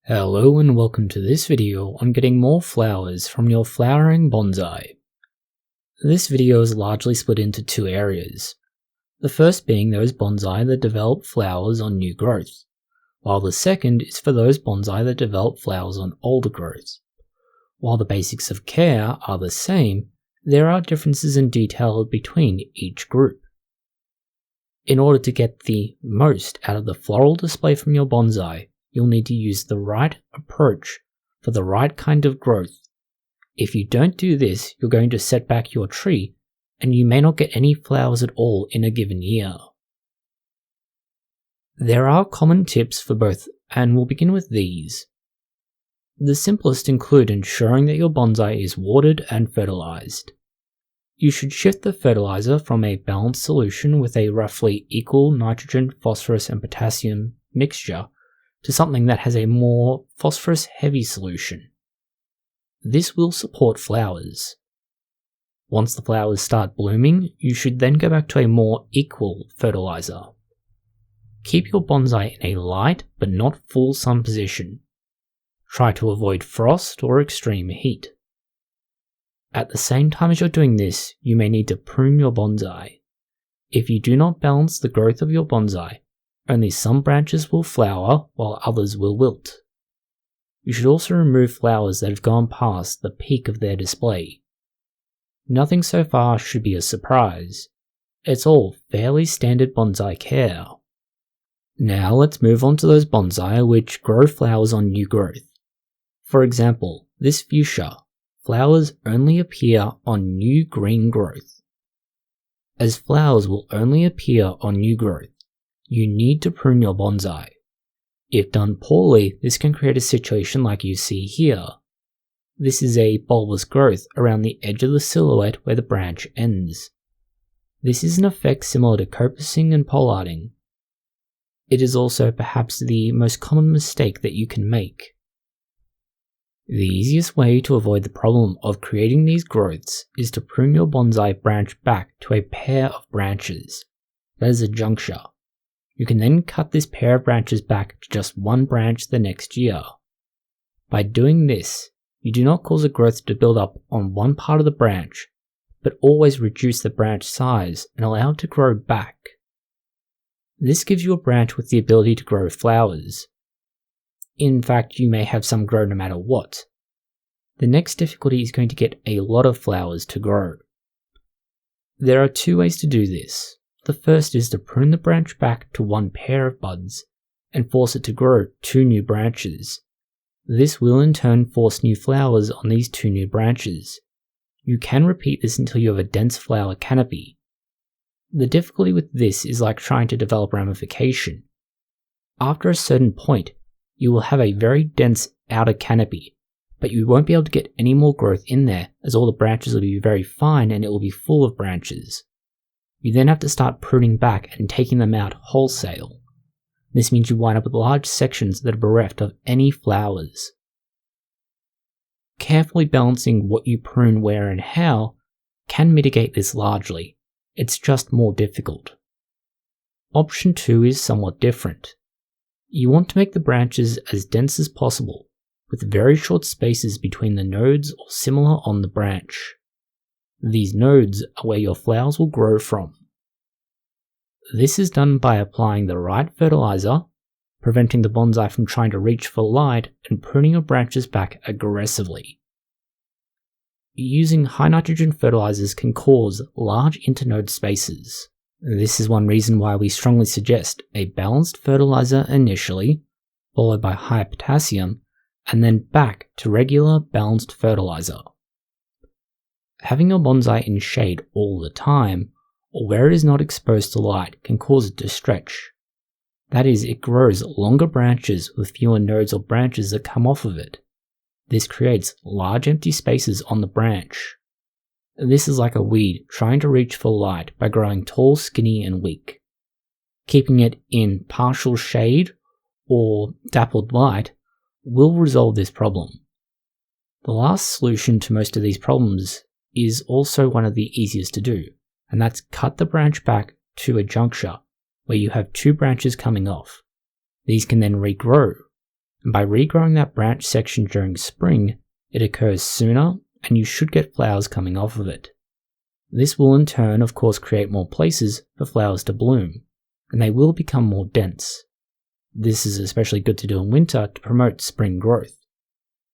Hello and welcome to this video on getting more flowers from your flowering bonsai. This video is largely split into two areas. The first being those bonsai that develop flowers on new growth, while the second is for those bonsai that develop flowers on older growth. While the basics of care are the same, there are differences in detail between each group. In order to get the most out of the floral display from your bonsai, you'll need to use the right approach for the right kind of growth. If you don't do this, you're going to set back your tree and you may not get any flowers at all in a given year. There are common tips for both, and we'll begin with these. The simplest include ensuring that your bonsai is watered and fertilized. You should shift the fertilizer from a balanced solution with a roughly equal nitrogen, phosphorus and potassium mixture to something that has a more phosphorus-heavy solution. This will support flowers. Once the flowers start blooming, you should then go back to a more equal fertilizer. Keep your bonsai in a light but not full sun position. Try to avoid frost or extreme heat. At the same time as you're doing this, you may need to prune your bonsai. If you do not balance the growth of your bonsai, only some branches will flower while others will wilt. You should also remove flowers that have gone past the peak of their display. Nothing so far should be a surprise. It's all fairly standard bonsai care. Now let's move on to those bonsai which grow flowers on new growth. For example, this fuchsia, flowers only appear on new green growth. As flowers will only appear on new growth, you need to prune your bonsai. If done poorly, this can create a situation like you see here. This is a bulbous growth around the edge of the silhouette where the branch ends. This is an effect similar to coppicing and pollarding. It is also perhaps the most common mistake that you can make. The easiest way to avoid the problem of creating these growths is to prune your bonsai branch back to a pair of branches. That is a juncture. You can then cut this pair of branches back to just one branch the next year. By doing this, you do not cause a growth to build up on one part of the branch, but always reduce the branch size and allow it to grow back. This gives you a branch with the ability to grow flowers. In fact, you may have some grow no matter what. The next difficulty is going to get a lot of flowers to grow. There are two ways to do this. The first is to prune the branch back to one pair of buds and force it to grow two new branches. This will in turn force new flowers on these two new branches. You can repeat this until you have a dense flower canopy. The difficulty with this is like trying to develop ramification. After a certain point, you will have a very dense outer canopy, but you won't be able to get any more growth in there as all the branches will be very fine and it will be full of branches. You then have to start pruning back and taking them out wholesale. This means you wind up with large sections that are bereft of any flowers. Carefully balancing what you prune where and how can mitigate this largely. It's just more difficult. Option 2 is somewhat different. You want to make the branches as dense as possible, with very short spaces between the nodes or similar on the branch. These nodes are where your flowers will grow from. This is done by applying the right fertilizer, preventing the bonsai from trying to reach for light, and pruning your branches back aggressively. Using high nitrogen fertilizers can cause large internode spaces. This is one reason why we strongly suggest a balanced fertilizer initially, followed by high potassium, and then back to regular balanced fertilizer. Having your bonsai in shade all the time, or where it is not exposed to light, can cause it to stretch. That is, it grows longer branches with fewer nodes or branches that come off of it. This creates large empty spaces on the branch. This is like a weed trying to reach for light by growing tall, skinny, and weak. Keeping it in partial shade or dappled light will resolve this problem. The last solution to most of these problems is also one of the easiest to do, and that's cut the branch back to a juncture where you have two branches coming off. These can then regrow. and by regrowing that branch section during spring, it occurs sooner and you should get flowers coming off of it. This will in turn of course create more places for flowers to bloom, and they will become more dense. This is especially good to do in winter to promote spring growth.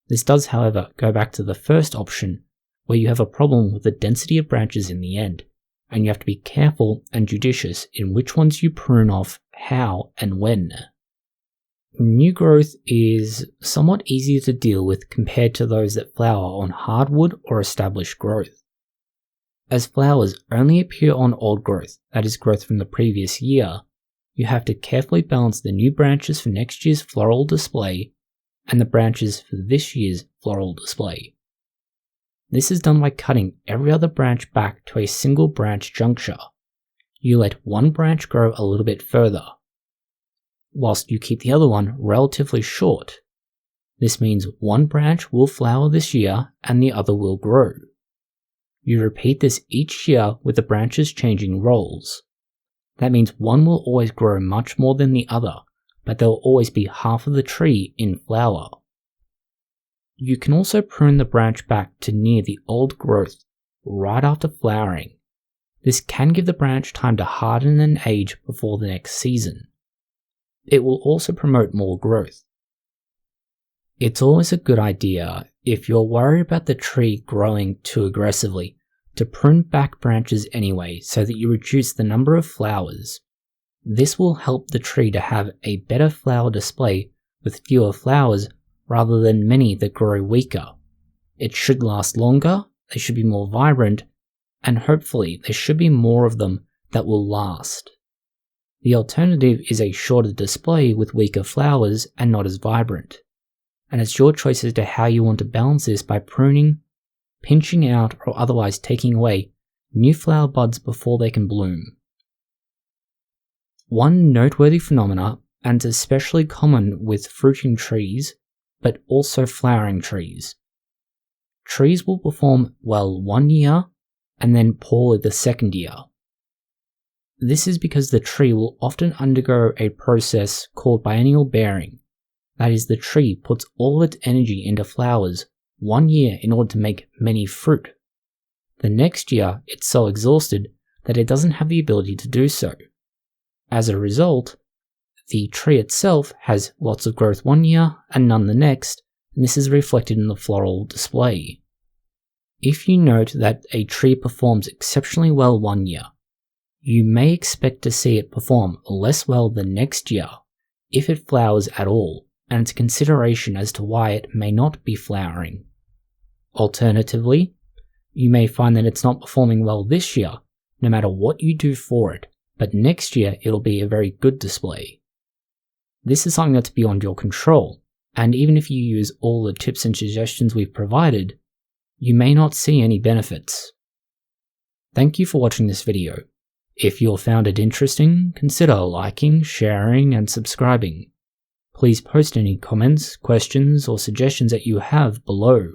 This does, however, go back to the first option, where you have a problem with the density of branches in the end, and you have to be careful and judicious in which ones you prune off, how, and when. New growth is somewhat easier to deal with compared to those that flower on hardwood or established growth. As flowers only appear on old growth, that is growth from the previous year, you have to carefully balance the new branches for next year's floral display and the branches for this year's floral display. This is done by cutting every other branch back to a single branch juncture. You let one branch grow a little bit further, whilst you keep the other one relatively short. This means one branch will flower this year and the other will grow. You repeat this each year with the branches changing roles. That means one will always grow much more than the other, but there will always be half of the tree in flower. You can also prune the branch back to near the old growth right after flowering. This can give the branch time to harden and age before the next season. It will also promote more growth. It's always a good idea, if you're worried about the tree growing too aggressively, to prune back branches anyway so that you reduce the number of flowers. This will help the tree to have a better flower display with fewer flowers rather than many that grow weaker. It should last longer, they should be more vibrant, and hopefully there should be more of them that will last. The alternative is a shorter display with weaker flowers and not as vibrant. And it's your choice as to how you want to balance this by pruning, pinching out, or otherwise taking away new flower buds before they can bloom. One noteworthy phenomena, and especially common with fruiting trees, but also flowering trees. Trees will perform well one year and then poorly the second year. This is because the tree will often undergo a process called biennial bearing. That is, the tree puts all of its energy into flowers one year in order to make many fruit. The next year, it's so exhausted that it doesn't have the ability to do so. As a result, the tree itself has lots of growth one year and none the next, and this is reflected in the floral display. If you note that a tree performs exceptionally well one year, you may expect to see it perform less well the next year, if it flowers at all, and it's a consideration as to why it may not be flowering. Alternatively, you may find that it's not performing well this year, no matter what you do for it, but next year it'll be a very good display. This is something that's beyond your control, and even if you use all the tips and suggestions we've provided, you may not see any benefits. Thank you for watching this video. If you found it interesting, consider liking, sharing, and subscribing. Please post any comments, questions, or suggestions that you have below.